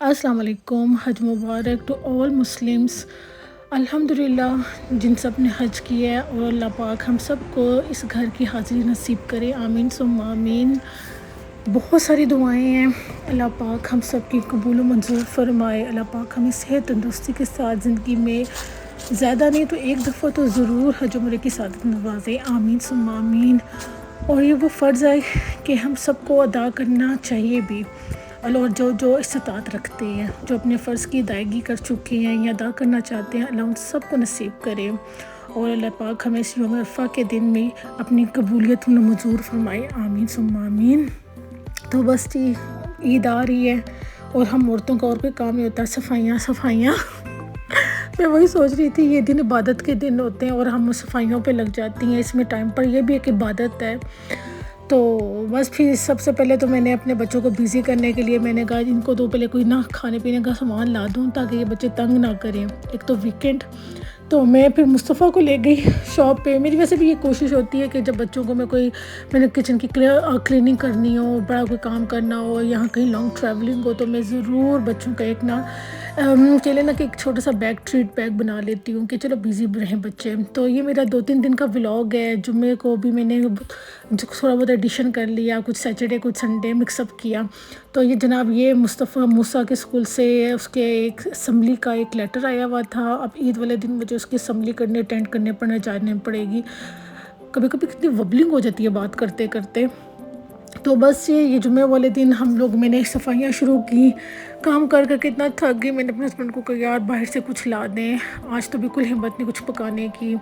السلام علیکم. حج مبارک to all Muslims. الحمدللہ جن سب نے حج کیا ہے، اور اللہ پاک ہم سب کو اس گھر کی حاضری نصیب کرے. آمین ثم آمین. بہت ساری دعائیں ہیں. اللہ پاک ہم سب کی قبول و منظور فرمائے. اللہ پاک ہمیں صحت تندرستی کے ساتھ زندگی میں زیادہ نہیں تو ایک دفعہ تو ضرور حج عمرے کی سعادت نوازے. آمین ثم آمین. اور یہ وہ فرض ہے کہ ہم سب کو ادا کرنا چاہیے بھی، اور جو استطاعت رکھتے ہیں، جو اپنے فرض کی ادائیگی کر چکے ہیں یا ادا کرنا چاہتے ہیں، اللہ ان سب کو نصیب کرے. اور اللہ پاک ہمیں اس یوم عرفہ کے دن میں اپنی قبولیت منظور فرمائے. آمین ثم آمین. تو بس جی عید آ رہی ہے، اور ہم عورتوں کا اور کوئی کام نہیں ہوتا، صفائیاں. میں وہی سوچ رہی تھی، یہ دن عبادت کے دن ہوتے ہیں اور ہم صفائیوں پہ لگ جاتی ہیں اس میں ٹائم پر. یہ بھی ایک عبادت ہے. تو بس پھر سب سے پہلے تو میں نے اپنے بچوں کو بیزی کرنے کے لیے میں نے کہا ان کو تو پہلے کوئی نہ کھانے پینے کا سامان لا دوں تاکہ یہ بچے تنگ نہ کریں. ایک تو ویکینڈ، تو میں پھر مصطفیٰ کو لے گئی شاپ پہ. میری ویسے بھی یہ کوشش ہوتی ہے کہ جب بچوں کو میں نے کچن کی کلیننگ کرنی ہو، بڑا کوئی کام کرنا ہو، یہاں کہیں لانگ ٹریولنگ ہو، تو میں ضرور بچوں کا ایک چلے نا کہ ایک چھوٹا سا ٹریٹ بیگ بنا لیتی ہوں کہ چلو بیزی رہیں بچے. تو یہ میرا 2-3 دن کا ولاگ ہے. جمعے کو بھی میں نے تھوڑا بہت ایڈیشن کر لیا، کچھ سیٹرڈے کچھ سنڈے مکس اپ کیا. تو یہ جناب یہ مصطفیٰ موسیٰ کے اسکول سے اس کے ایک اسمبلی کا ایک لیٹر آیا ہوا تھا. اب عید والے دن مجھے اس کی اسمبلی اٹینڈ کرنے جانے پڑے گی. کبھی کبھی کتنی وبلنگ ہو جاتی ہے بات کرتے کرتے. تو بس یہ جمعے والے دن میں نے صفائیاں شروع کی. کام کر کر کتنا تھک گئی. میں نے اپنے ہسبینڈ کو کہا یار باہر سے کچھ لا دیں، آج تو بالکل ہمت نہیں کچھ پکانے کی.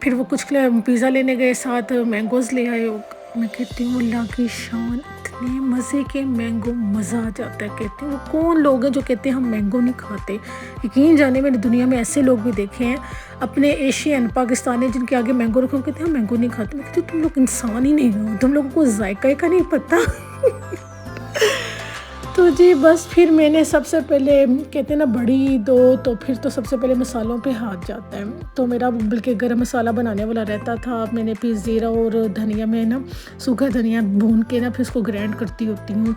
پھر وہ کچھ پیزا لینے گئے، ساتھ مینگوز لے آئے. میں کہتی ہوں اللہ کی شان، اتنے مزے کے مینگو، مزہ آ جاتا ہے. کہتی ہوں کون لوگ ہیں جو کہتے ہیں ہم مینگو نہیں کھاتے. یقین جانے میں نے دنیا میں ایسے لوگ بھی دیکھے ہیں اپنے ایشین پاکستانی جن کے آگے مینگو رکھو، کہتے ہیں ہم مینگو نہیں کھاتے. میں کہتی ہوں تم لوگ انسان ہی نہیں ہو، تم لوگوں کو ذائقہ کا نہیں پتہ. تو جی بس پھر میں نے سب سے پہلے کہتے ہیں نا بڑی دو، تو پھر تو سب سے پہلے مسالوں پہ ہاتھ جاتا ہے. تو میرا بلکہ گرم مسالہ بنانے والا رہتا تھا. میں نے پھر زیرہ اور دھنیا میں سوکھا دھنیا بھون کے پھر اس کو گرینڈ کرتی ہوتی ہوں.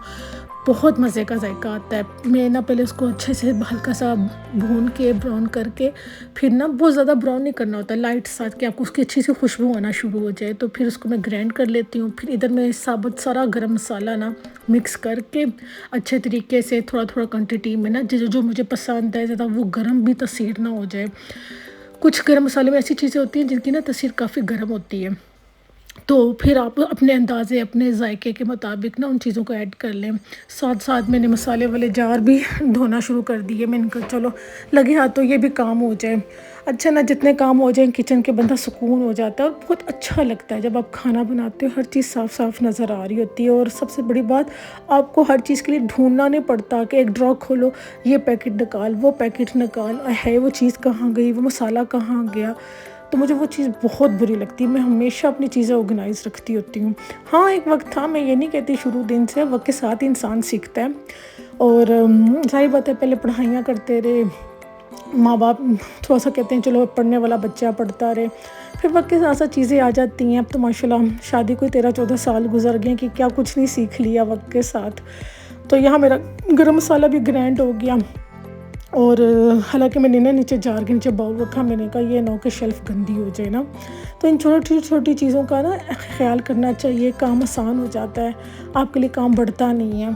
بہت مزے کا ذائقہ آتا ہے. میں پہلے اس کو اچھے سے ہلکا سا بھون کے براؤن کر کے، پھر بہت زیادہ براؤن نہیں کرنا ہوتا، لائٹ ساتھ کہ آپ کو اس کی اچھی سی خوشبو آنا شروع ہو جائے. تو پھر اس کو میں گرینڈ کر لیتی ہوں. پھر ادھر میں ثابت سارا گرم مسالہ مکس کر کے اچھے طریقے سے تھوڑا کوانٹٹی میں جو مجھے پسند ہے زیادہ، وہ گرم بھی تاثیر نہ ہو جائے. کچھ گرم مسالے میں ایسی چیزیں ہوتی ہیں جن کی تاثیر کافی گرم ہوتی ہے. تو پھر آپ اپنے اندازے، اپنے ذائقے کے مطابق ان چیزوں کو ایڈ کر لیں. ساتھ میں نے مسالے والے جار بھی دھونا شروع کر دیے. میں نے کہا چلو لگے ہاتھ تو یہ بھی کام ہو جائے. اچھا نا جتنے کام ہو جائیں کچن کے، بندہ سکون ہو جاتا ہے. اور بہت اچھا لگتا ہے جب آپ کھانا بناتے ہو، ہر چیز صاف نظر آ رہی ہوتی ہے. اور سب سے بڑی بات، آپ کو ہر چیز کے لیے ڈھونڈنا نہیں پڑتا کہ ایک ڈرا کھولو، یہ پیکٹ نکال، وہ پیکٹ نکال، ہے وہ چیز کہاں گئی، وہ مسالہ کہاں گیا. تو مجھے وہ چیز بہت بری لگتی ہے. میں ہمیشہ اپنی چیزیں آرگنائز رکھتی ہوتی ہوں. ہاں ایک وقت تھا، میں یہ نہیں کہتی شروع دن سے، وقت کے ساتھ انسان سیکھتا ہے. اور ظاہر بات ہے پہلے پڑھائیاں کرتے رہے، ماں باپ تھوڑا سا کہتے ہیں چلو پڑھنے والا بچہ پڑھتا رہے. پھر وقت کے ساتھ ساتھ چیزیں آ جاتی ہیں. اب تو ماشاءاللہ شادی کوئی 13-14 سال گزر گئے کہ کیا کچھ نہیں سیکھ لیا وقت کے ساتھ. تو یہاں میرا گرم مسالہ بھی گرینڈ ہو گیا. اور حالانکہ میں نے نیچے جار کے نیچے باؤل رکھا. میں نے کہا یہ نہ کہ شیلف گندی ہو جائے نا. تو ان چھوٹی چیزوں کا خیال کرنا چاہیے. کام آسان ہو جاتا ہے، آپ کے لیے کام بڑھتا نہیں ہے.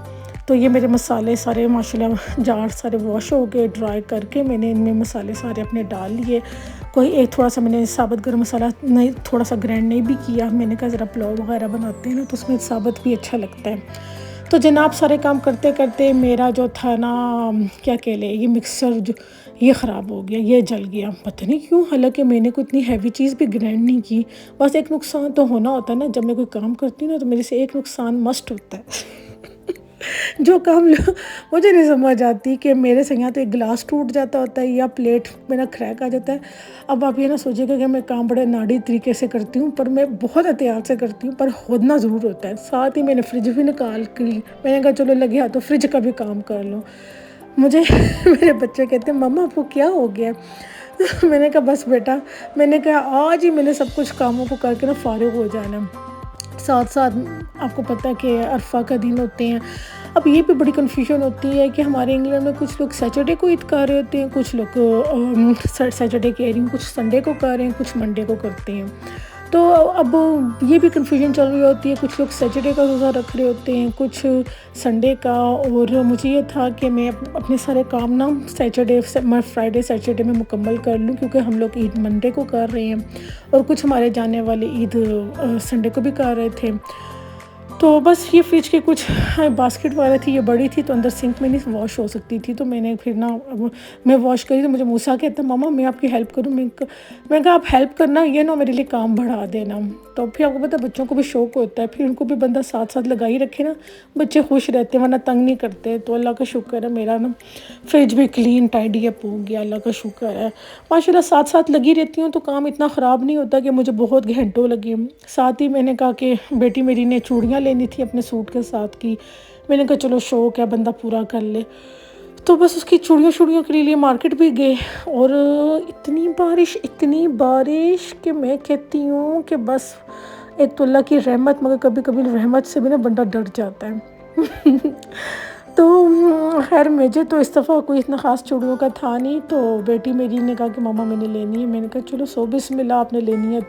تو یہ میرے مسالے سارے ماشاءاللہ جار سارے واش ہو گئے. ڈرائی کر کے میں نے ان میں مسالے سارے اپنے ڈال لیے. کوئی ایک تھوڑا سا میں نے ثابت گرم مسالہ نہیں، تھوڑا سا گرینڈ نہیں بھی کیا. میں نے کہا ذرا پلاؤ وغیرہ بناتے ہیں تو اس میں ثابت بھی اچھا لگتا ہے. تو جناب سارے کام کرتے کرتے میرا جو تھا کیا کہہ لیں، یہ مکسر یہ خراب ہو گیا، یہ جل گیا. پتہ نہیں کیوں، حالانکہ میں نے کوئی اتنی ہیوی چیز بھی گرینڈ نہیں کی. بس ایک نقصان تو ہونا ہوتا ہے نا، جب میں کوئی کام کرتی ہوں تو میرے سے ایک نقصان مسٹ ہوتا ہے. جو کام مجھے نہیں سمجھ آتی کہ میرے سے یہاں تو ایک گلاس ٹوٹ جاتا ہوتا ہے یا پلیٹ میرا کریک آ جاتا ہے. اب آپ یہ نہ سوچیے گا کہ میں کام بڑے ناڑی طریقے سے کرتی ہوں، پر میں بہت احتیاط سے کرتی ہوں. پر ہونا ضرور ہوتا ہے. ساتھ ہی میں نے فریج بھی نکال کے میں نے کہا چلو لگے ہاتھ تو فریج کا بھی کام کر لو. مجھے میرے بچے کہتے ہیں مما آپ کو کیا ہو گیا. میں نے کہا بس بیٹا، میں نے کہا آج ہی میں نے سب کچھ کاموں کو کر کے فارغ ہو جانا. ساتھ آپ کو پتہ کہ عرفہ کا دن ہوتے ہیں. اب یہ بھی بڑی کنفیوژن ہوتی ہے کہ ہمارے انگلینڈ میں کچھ لوگ سیٹرڈے کو عید کر رہے ہوتے ہیں، کچھ لوگ سیٹرڈے کہہ رہی ہوں، کچھ سنڈے کو کر رہے ہیں، کچھ منڈے کو کرتے ہیں۔ تو اب یہ بھی کنفیوژن چل رہی ہوتی ہے، کچھ لوگ سیٹرڈے کا روزہ رکھ رہے ہوتے ہیں، کچھ سنڈے کا، اور مجھے یہ تھا کہ میں اپنے سارے کام نا فرائیڈے سیٹرڈے میں مکمل کر لوں، کیونکہ ہم لوگ عید منڈے کو کر رہے ہیں اور کچھ ہمارے جانے والے عید سنڈے کو بھی کر رہے تھے۔ تو بس یہ فریج کے کچھ باسکٹ وغیرہ تھی، یہ بڑی تھی تو اندر سنک میں نہیں واش ہو سکتی تھی، تو میں نے پھر نا میں واش کری تو مجھے موسیٰ کہتا ماما میں آپ کی ہیلپ کروں، میں کہا آپ ہیلپ کرنا، یہ نہ میرے لیے کام بڑھا دینا۔ تو پھر آپ کو پتہ بچوں کو بھی شوق ہوتا ہے، پھر ان کو بھی بندہ ساتھ ساتھ لگائی رکھے نا، بچے خوش رہتے ہیں ورنہ تنگ نہیں کرتے۔ تو اللہ کا شکر ہے میرا نا فریج بھی کلین ٹائڈی اپ ہو گیا، اللہ کا شکر ہے ماشاءاللہ۔ ساتھ ساتھ لگی رہتی ہوں تو کام اتنا خراب نہیں ہوتا کہ مجھے بہت گھنٹوں لگے۔ ساتھ ہی میں نے کہا کہ بیٹی میری نے چوڑیاں لینی تھی اپنے سوٹ کے ساتھ کی، میں نے کہا چلو شوق ہے بندہ پورا کر لے، تو بس اس کی چوڑیوں کے لیے مارکیٹ بھی گئے، اور اتنی بارش کہ میں کہتی ہوں کہ بس ایک تو اللہ کی رحمت، مگر کبھی کبھی رحمت سے بھی نا بندہ ڈر جاتا ہے۔ تو خیر مجھے تو اس دفعہ کوئی اتنا خاص چوڑیوں کا تھا نہیں، تو بیٹی میری نے کہا کہ ماما میں نے لینی ہے، میں نے کہا چلو سو بسم اللہ آپ نے لینی ہے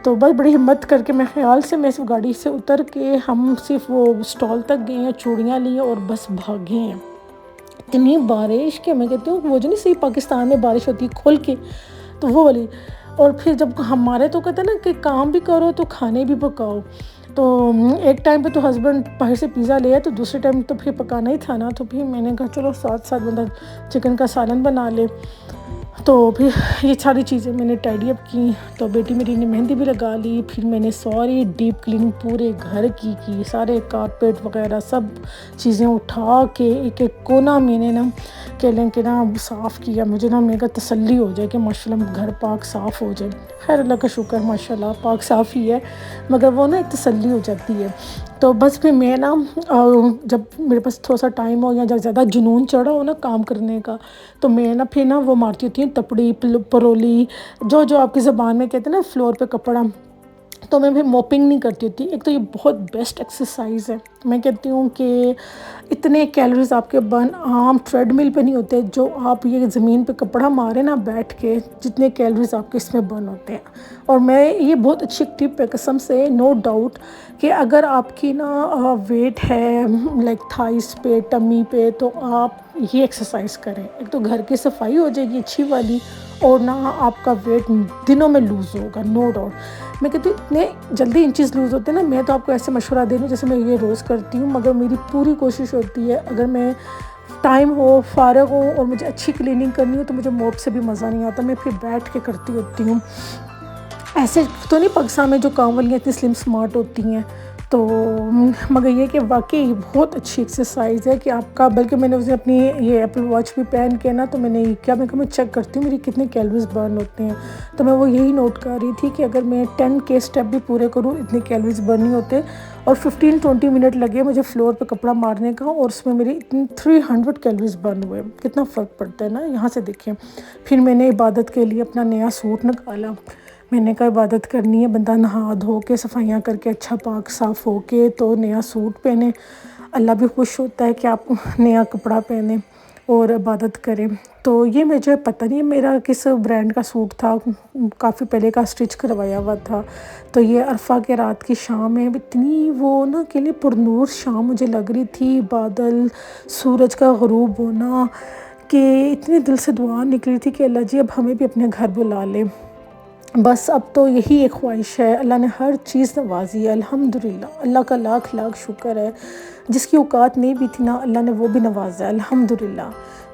تو بس بڑی ہمت کر کے میں خیال سے میں صرف گاڑی سے اتر کے ہم صرف وہ اسٹال تک گئے ہیں، چوڑیاں لی ہیں اور بس بھاگے ہیں۔ اتنی بارش کہ میں کہتی ہوں وہ جو نہیں صحیح پاکستان میں بارش ہوتی ہے کھل کے، تو وہ والی، اور پھر جب ہمارے تو کہتے ہیں نا کہ کام بھی کرو تو کھانے بھی پکاؤ، تو ایک ٹائم پہ تو ہسبینڈ باہر سے پیزا لے آئے تو دوسرے ٹائم تو پھر پکانا ہی تھا نا، تو پھر میں نے کہا چلو ساتھ ساتھ بندہ چکن کا سالن بنا لے، تو پھر یہ ساری چیزیں میں نے ٹائڈی اپ کی، تو بیٹی میری نے مہندی بھی لگا لی، پھر میں نے ساری ڈیپ کلیننگ پورے گھر کی سارے کارپیٹ وغیرہ سب چیزیں اٹھا کے ایک ایک کونا میں نے نا کیلیں کے نا صاف کیا، مجھے نا میرا تسلی ہو جائے کہ ماشاءاللہ گھر پاک صاف ہو جائے۔ خیر اللہ کا شکر ماشاءاللہ پاک صاف ہی ہے، مگر وہ نا ایک تسلی ہو جاتی ہے۔ تو بس پھر میں نا جب میرے پاس تھوڑا سا ٹائم ہو یا جب زیادہ جنون چڑھا ہو نا کام کرنے کا، تو میں نا پھر نا وہ مارتی ہوتی ہوں تپڑی پرولی، جو آپ کی زبان میں کہتے ہیں نا فلور پہ کپڑا، تو میں پھر موپنگ نہیں کرتی ہوتی۔ ایک تو یہ بہت بیسٹ ایکسرسائز ہے، میں کہتی ہوں کہ اتنے کیلوریز آپ کے عام ٹریڈ مل پہ نہیں ہوتے، جو آپ یہ زمین پہ کپڑا مارے نا بیٹھ کے، جتنے کیلوریز آپ کے اس میں برن ہوتے ہیں۔ اور میں یہ بہت اچھی ٹپ ہے قسم سے، نو ڈاؤٹ، کہ اگر آپ کی نا ویٹ ہے لائک تھائس پہ ٹمی پہ، تو آپ یہ ایکسرسائز کریں، ایک تو گھر کی صفائی ہو جائے گی اچھی والی، اور نہ آپ کا ویٹ دنوں میں لوز ہوگا، نو ڈاؤٹ۔ میں کہتی ہوں اتنے جلدی انچز لوز ہوتے ہیں نا، میں تو آپ کو ایسے مشورہ دے رہی ہوں جیسے میں یہ روز کرتی ہوں، مگر میری پوری کوشش ہوتی ہے اگر میں ٹائم ہو فارغ ہو اور مجھے اچھی کلیننگ کرنی ہو تو مجھے موپ سے بھی مزہ نہیں آتا، میں پھر بیٹھ کے کرتی ہوتی ہوں۔ ایسے تو نہیں پاکستان میں جو کام والیاں اتنی سلم سمارٹ ہوتی ہیں، تو مگر یہ کہ واقعی بہت اچھی ایکسرسائز ہے کہ آپ کا، بلکہ میں نے اسے اپنی یہ ایپل واچ بھی پہن کے نا، تو میں نے کیا میں چیک کرتی ہوں میری کتنے کیلوریز برن ہوتے ہیں، تو میں وہ یہی نوٹ کر رہی تھی کہ اگر میں 10 کے اسٹیپ بھی پورے کروں اتنے کیلوریز برن نہیں ہوتے، اور 15-20 منٹ لگے مجھے فلور پہ کپڑا مارنے کا، اور اس میں میری 300 کیلوریز برن ہوئے، کتنا فرق پڑتا ہے نا، یہاں سے دیکھیں۔ پھر میں نے عبادت کے لیے اپنا نیا سوٹ نکالا، میں نے کہا عبادت کرنی ہے، بندہ نہا دھو کے صفائیاں کر کے اچھا پاک صاف ہو کے تو نیا سوٹ پہنے، اللہ بھی خوش ہوتا ہے کہ آپ نیا کپڑا پہنیں اور عبادت کریں۔ تو یہ مجھے پتہ نہیں میرا کس برانڈ کا سوٹ تھا، کافی پہلے کا اسٹچ کروایا ہوا تھا، تو یہ عرفہ کے رات کی شام ہے، اتنی وہ نا کہ لیے پرنور شام مجھے لگ رہی تھی، بادل، سورج کا غروب ہونا، کہ اتنے دل سے دعا نکلی تھی کہ اللہ جی اب ہمیں بھی اپنے گھر بلا لے۔ بس اب تو یہی ایک خواہش ہے، اللہ نے ہر چیز نوازی ہے الحمدللہ، اللہ کا لاکھ لاکھ شکر ہے، جس کی اوقات نہیں بھی تھی نا اللہ نے وہ بھی نوازا ہے الحمدللہ۔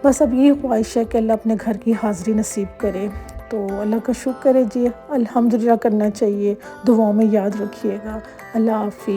بس اب یہی خواہش ہے کہ اللہ اپنے گھر کی حاضری نصیب کرے، تو اللہ کا شکر ہے جی، الحمدللہ کرنا چاہیے، دعاؤں میں یاد رکھیے گا، اللہ حافظ۔